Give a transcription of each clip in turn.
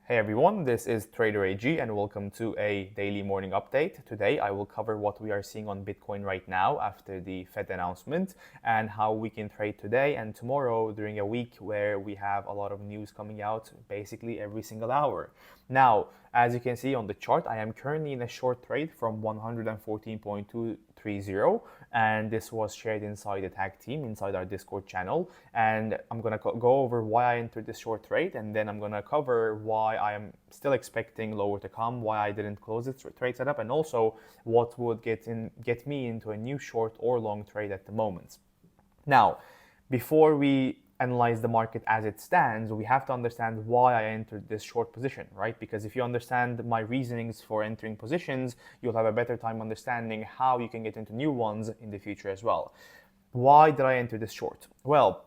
Hey everyone, this is Trader AG and welcome to a daily morning update. Today I will cover what we are seeing on Bitcoin right now after the Fed announcement and how we can trade today and tomorrow during a week where we have a lot of news coming out basically every single hour. Now, as you can see on the chart, I am currently in a short trade from 114.230 and this was shared inside the tag team, inside our Discord channel. And I'm gonna go over why I entered this short trade and then I'm gonna cover why I am still expecting lower to come, why I didn't close this trade setup, and also what would get me into a new short or long trade at the moment. Now, before we analyze the market as it stands, we have to understand why I entered this short position, right? Because if you understand my reasonings for entering positions, you'll have a better time understanding how you can get into new ones in the future as well. Why did I enter this short? Well,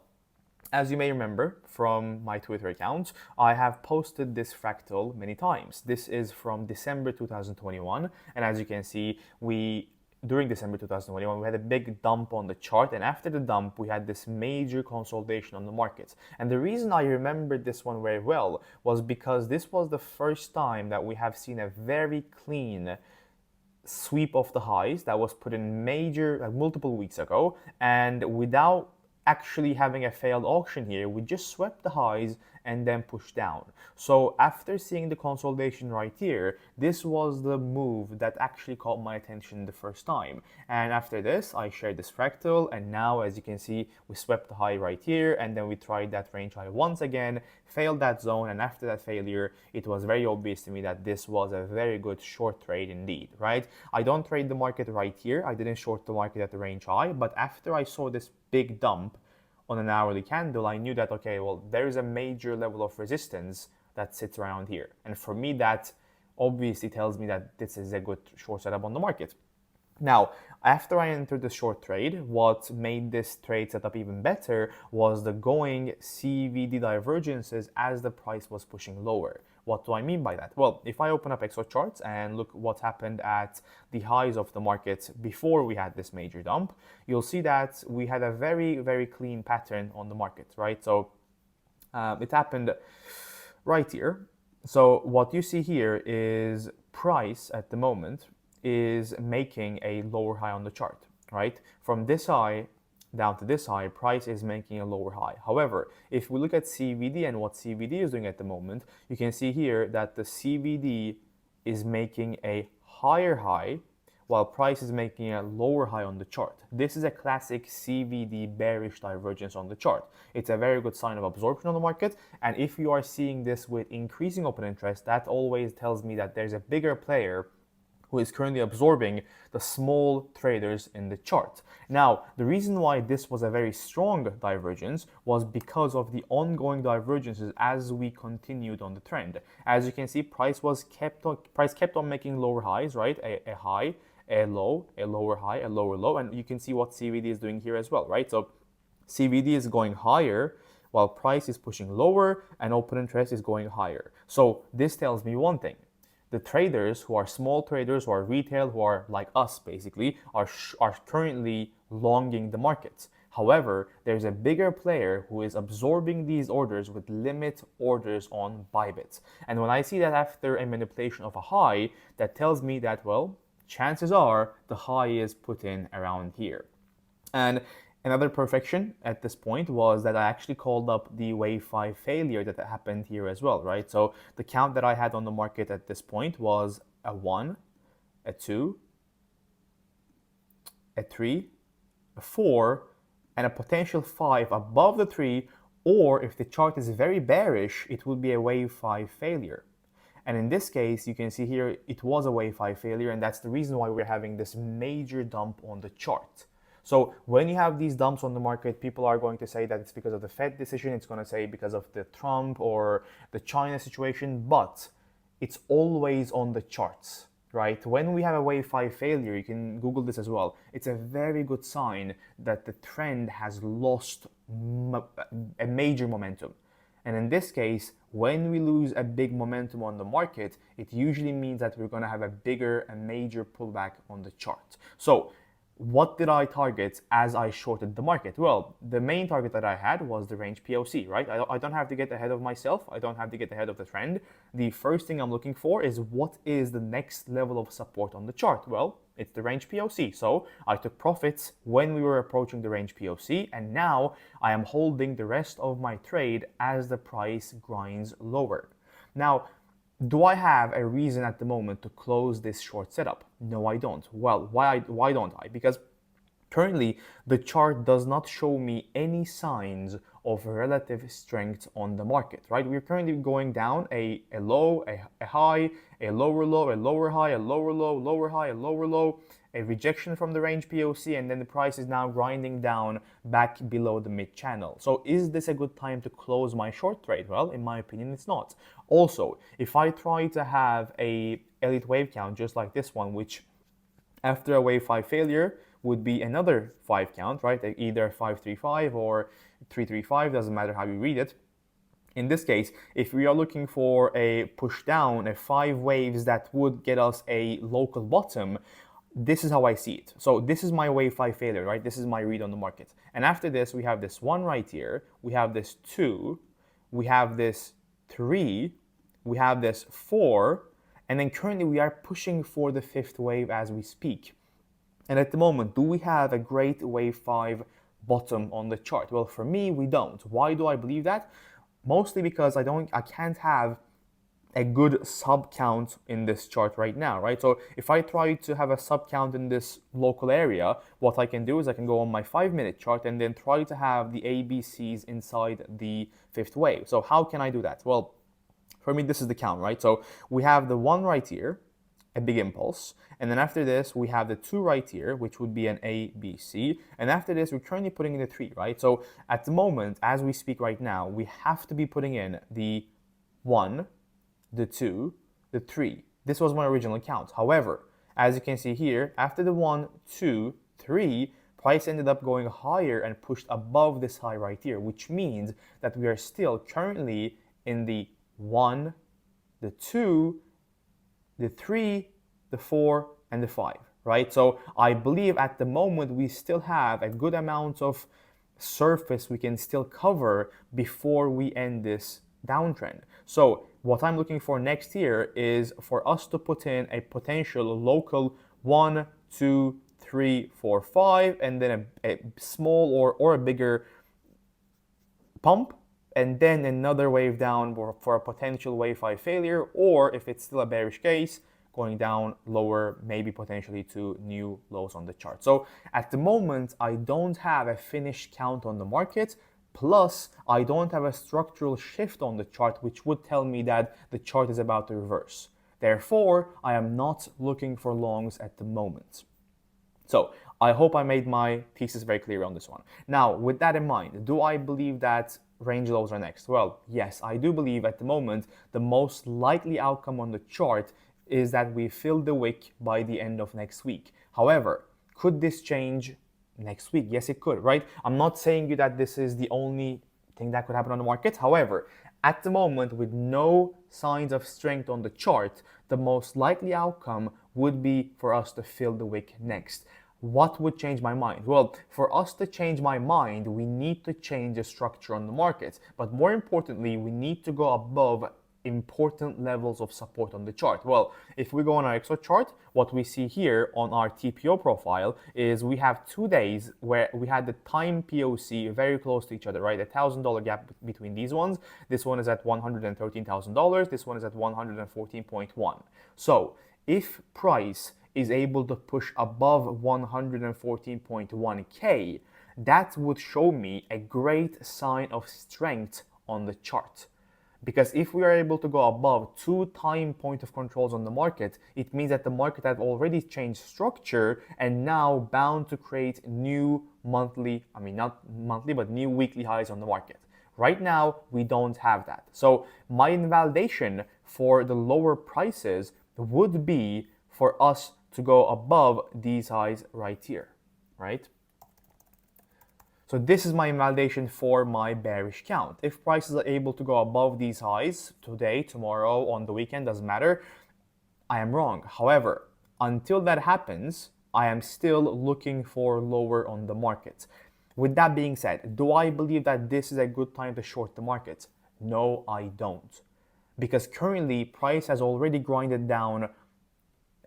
as you may remember from my Twitter account, I have posted this fractal many times. This is from December 2021, and as you can see, during December 2021, we had a big dump on the chart, and after the dump, we had this major consolidation on the market. And the reason I remembered this one very well was because this was the first time that we have seen a very clean sweep of the highs that was put in multiple weeks ago, and without actually having a failed auction here, we just swept the highs and then pushed down. So after seeing the consolidation right here, this was the move that actually caught my attention the first time. And after this, I shared this fractal, and now as you can see, we swept the high right here, and then we tried that range high once again, failed that zone, and after that failure, it was very obvious to me that this was a very good short trade indeed, right? I don't trade the market right here. I didn't short the market at the range high, but after I saw this big dump on an hourly candle, I knew that, okay, well, there is a major level of resistance that sits around here. And for me, that obviously tells me that this is a good short setup on the market. Now, after I entered the short trade, what made this trade setup even better was the going CVD divergences as the price was pushing lower. What do I mean by that? Well, if I open up Exocharts and look what happened at the highs of the market before we had this major dump, you'll see that we had a very, very clean pattern on the market, right? So it happened right here. So what you see here is price at the moment is making a lower high on the chart, right? From this high down to this high, price is making a lower high. However, if we look at CVD and what CVD is doing at the moment, you can see here that the CVD is making a higher high while price is making a lower high on the chart. This is a classic CVD bearish divergence on the chart. It's a very good sign of absorption on the market, and if you are seeing this with increasing open interest, that always tells me that there's a bigger player who is currently absorbing the small traders in the chart. Now, the reason why this was a very strong divergence was because of the ongoing divergences as we continued on the trend. As you can see, price kept on making lower highs, right? A high, a low, a lower high, a lower low, and you can see what CVD is doing here as well, right? So CVD is going higher while price is pushing lower and open interest is going higher. So this tells me one thing. The traders who are small traders, who are retail, who are like us basically, are currently longing the markets. However, there's a bigger player who is absorbing these orders with limit orders on Bybit. And when I see that after a manipulation of a high, that tells me that, well, chances are the high is put in around here. And another perfection at this point was that I actually called up the wave 5 failure that happened here as well, right? So the count that I had on the market at this point was a 1, a 2, a 3, a 4, and a potential 5 above the 3, or if the chart is very bearish, it would be a wave 5 failure. And in this case, you can see here, it was a wave 5 failure, and that's the reason why we're having this major dump on the chart. So when you have these dumps on the market, people are going to say that it's because of the Fed decision, it's going to say because of the Trump or the China situation, but it's always on the charts, right? When we have a wave 5 failure, you can Google this as well, it's a very good sign that the trend has lost a major momentum. And in this case, when we lose a big momentum on the market, it usually means that we're going to have a major pullback on the chart. So what did I target as I shorted the market? Well, the main target that I had was the range POC, right? I don't have to get ahead of myself. I don't have to get ahead of the trend. The first thing I'm looking for is what is the next level of support on the chart? Well, it's the range POC. So I took profits when we were approaching the range POC, and now I am holding the rest of my trade as the price grinds lower. Now, do I have a reason at the moment to close this short setup? No, I don't. Well, why don't I? Because currently the chart does not show me any signs of relative strength on the market, right? We're currently going down a low, a high, a lower low, a lower high, a lower low, lower high, a lower low, a rejection from the range POC, and then the price is now grinding down back below the mid channel. So is this a good time to close my short trade? Well, in my opinion, it's not. Also, if I try to have a elite wave count just like this one, which after a wave 5 failure would be another 5 count, right? Either 535 or 335, doesn't matter how you read it. In this case, if we are looking for a push down, a 5 waves that would get us a local bottom, this is how I see it. So this is my wave 5 failure, right? This is my read on the market. And after this, we have this 1 right here, we have this 2, we have this 3, we have this 4, and then currently we are pushing for the 5th wave as we speak. And at the moment, do we have a great wave 5 bottom on the chart? Well, for me, we don't. Why do I believe that? Mostly because I can't have a good sub count in this chart right now, right? So if I try to have a sub count in this local area, what I can do is I can go on my 5-minute chart and then try to have the ABCs inside the 5th wave. So how can I do that? Well, for me, this is the count, right? So we have the 1 right here, a big impulse, and then after this we have the 2 right here, which would be an ABC, and after this we're currently putting in the 3, right? So at the moment, as we speak right now, we have to be putting in the 1, the 2, the 3. This was my original count. However, as you can see here, after the 1, 2, 3, price ended up going higher and pushed above this high right here, which means that we are still currently in the 1, the 2, the 3, the 4, and the 5, right? So I believe at the moment we still have a good amount of surface we can still cover before we end this downtrend. So what I'm looking for next here is for us to put in a potential local 1, 2, 3, 4, 5, and then a small or a bigger pump, and then another wave down for a potential wave 5 failure, or if it's still a bearish case, going down lower, maybe potentially to new lows on the chart. So at the moment, I don't have a finished count on the market, plus I don't have a structural shift on the chart, which would tell me that the chart is about to reverse. Therefore, I am not looking for longs at the moment. So I hope I made my thesis very clear on this one. Now, with that in mind, do I believe that range lows are next? Well, yes, I do believe at the moment the most likely outcome on the chart is that we fill the wick by the end of next week. However, could this change next week? Yes, it could, right? I'm not saying you that this is the only thing that could happen on the market. However, at the moment, with no signs of strength on the chart, the most likely outcome would be for us to fill the wick next. What would change my mind? Well, for us to change my mind, we need to change the structure on the market. But more importantly, we need to go above important levels of support on the chart. Well, if we go on our Exochart, what we see here on our TPO profile is we have 2 days where we had the time POC very close to each other, right? $1,000 gap between these ones. This one is at $113,000. This one is at 114.1. So if price is able to push above 114.1K, that would show me a great sign of strength on the chart. Because if we are able to go above 2 time point of controls on the market, it means that the market has already changed structure and now bound to create new monthly, not monthly, but new weekly highs on the market. Right now, we don't have that. So my invalidation for the lower prices would be for us to go above these highs right here, right? So this is my invalidation for my bearish count. If prices are able to go above these highs today, tomorrow, on the weekend, doesn't matter, I am wrong. However, until that happens, I am still looking for lower on the market. With that being said, do I believe that this is a good time to short the market? No, I don't. Because currently, price has already grinded down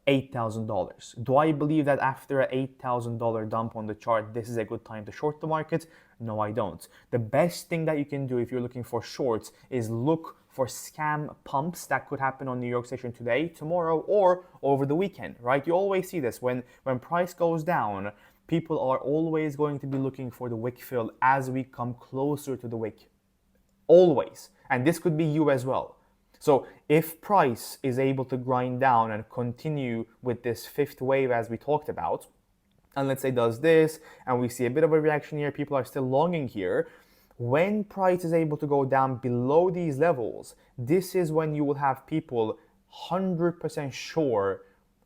$8,000. Do I believe that after an $8,000 dump on the chart, this is a good time to short the market? No, I don't. The best thing that you can do if you're looking for shorts is look for scam pumps that could happen on New York session today, tomorrow, or over the weekend, right? You always see this when price goes down, people are always going to be looking for the wick fill as we come closer to the wick. Always. And this could be you as well. So if price is able to grind down and continue with this fifth wave as we talked about, and let's say does this, and we see a bit of a reaction here, people are still longing here, when price is able to go down below these levels, this is when you will have people 100% sure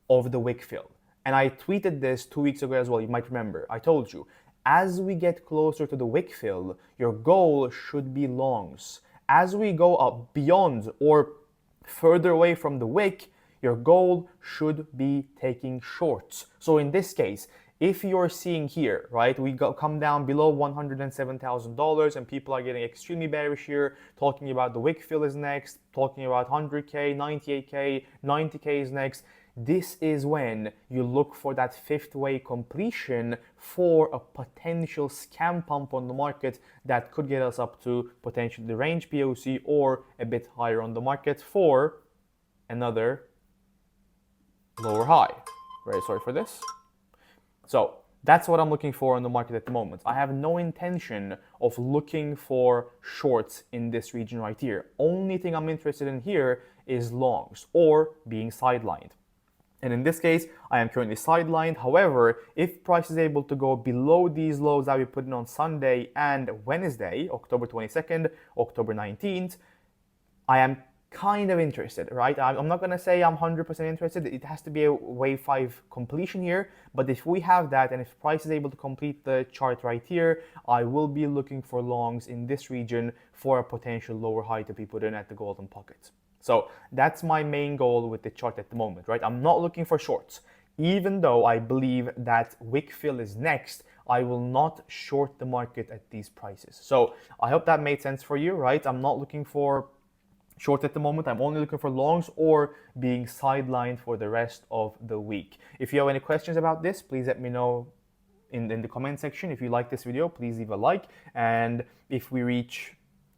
of the wick fill. And I tweeted this 2 weeks ago as well, you might remember. I told you, as we get closer to the wick fill, your goal should be longs. As we go up beyond or further away from the wick, your goal should be taking shorts. So in this case, if you're seeing here, right, we come down below $107,000 and people are getting extremely bearish here, talking about the wick fill is next, talking about 100K, 98K, 90K is next. This is when you look for that fifth wave completion for a potential scam pump on the market that could get us up to potentially the range POC or a bit higher on the market for another lower high. Very sorry for this. So that's what I'm looking for on the market at the moment. I have no intention of looking for shorts in this region right here. Only thing I'm interested in here is longs or being sidelined. And in this case, I am currently sidelined. However, if price is able to go below these lows that we put in on Sunday and Wednesday, October 22nd, October 19th, I am kind of interested, right? I'm not going to say I'm 100% interested. It has to be a wave 5 completion here. But if we have that and if price is able to complete the chart right here, I will be looking for longs in this region for a potential lower high to be put in at the golden pocket. So that's my main goal with the chart at the moment, right? I'm not looking for shorts. Even though I believe that wick fill is next, I will not short the market at these prices. So I hope that made sense for you, right? I'm not looking for short at the moment. I'm only looking for longs or being sidelined for the rest of the week. If you have any questions about this, please let me know in the comment section. If you like this video, please leave a like. And if we reach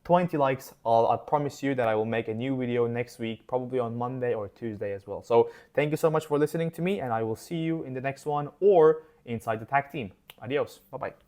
20 likes, I promise you that I will make a new video next week, probably on Monday or Tuesday as well. So thank you so much for listening to me, and I will see you in the next one or inside the tag team. Adios. Bye-bye.